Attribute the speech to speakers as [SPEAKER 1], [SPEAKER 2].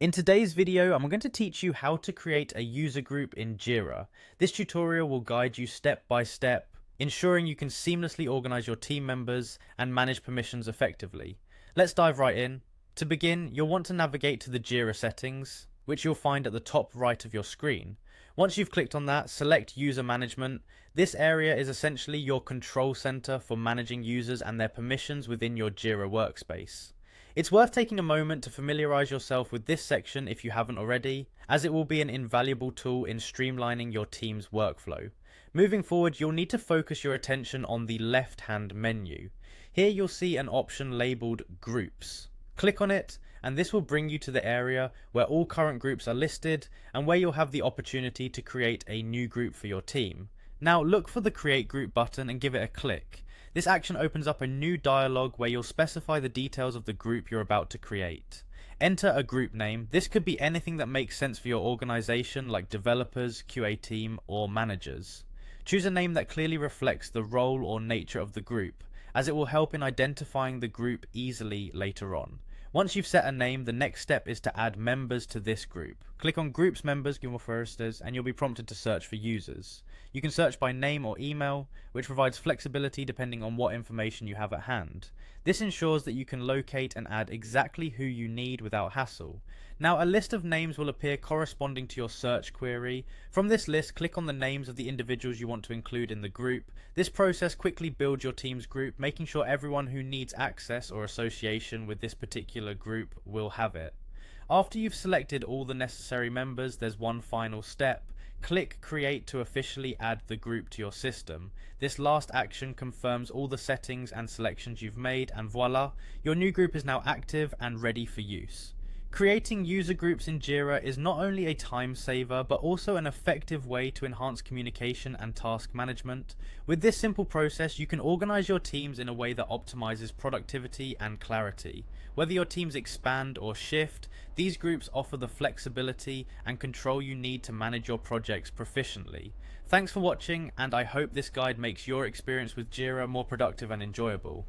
[SPEAKER 1] In today's video, I'm going to teach you how to create a user group in Jira. This tutorial will guide you step by step, ensuring you can seamlessly organize your team members and manage permissions effectively. Let's dive right in. To begin, you'll want to navigate to the Jira settings, which you'll find at the top right of your screen. Once you've clicked on that, select User Management. This area is essentially your control center for managing users and their permissions within your Jira workspace. It's worth taking a moment to familiarize yourself with this section if you haven't already, as it will be an invaluable tool in streamlining your team's workflow. Moving forward, you'll need to focus your attention on the left-hand menu. Here you'll see an option labeled Groups. Click on it, and this will bring you to the area where all current groups are listed and where you'll have the opportunity to create a new group for your team. Now look for the Create Group button and give it a click. This action opens up a new dialog where you'll specify the details of the group you're about to create. Enter a group name. This could be anything that makes sense for your organization, like developers, QA team, or managers. Choose a name that clearly reflects the role or nature of the group, as it will help in identifying the group easily later on. Once you've set a name, the next step is to add members to this group. Click on Groups Members, and you'll be prompted to search for users. You can search by name or email, which provides flexibility depending on what information you have at hand. This ensures that you can locate and add exactly who you need without hassle. Now, a list of names will appear corresponding to your search query. From this list, click on the names of the individuals you want to include in the group. This process quickly builds your team's group, making sure everyone who needs access or association with this particular group will have it. After you've selected all the necessary members, there's one final step. Click Create to officially add the group to your system. This last action confirms all the settings and selections you've made, and voila, your new group is now active and ready for use. Creating user groups in Jira is not only a time saver, but also an effective way to enhance communication and task management. With this simple process, you can organize your teams in a way that optimizes productivity and clarity. Whether your teams expand or shift, these groups offer the flexibility and control you need to manage your projects proficiently. Thanks for watching, and I hope this guide makes your experience with Jira more productive and enjoyable.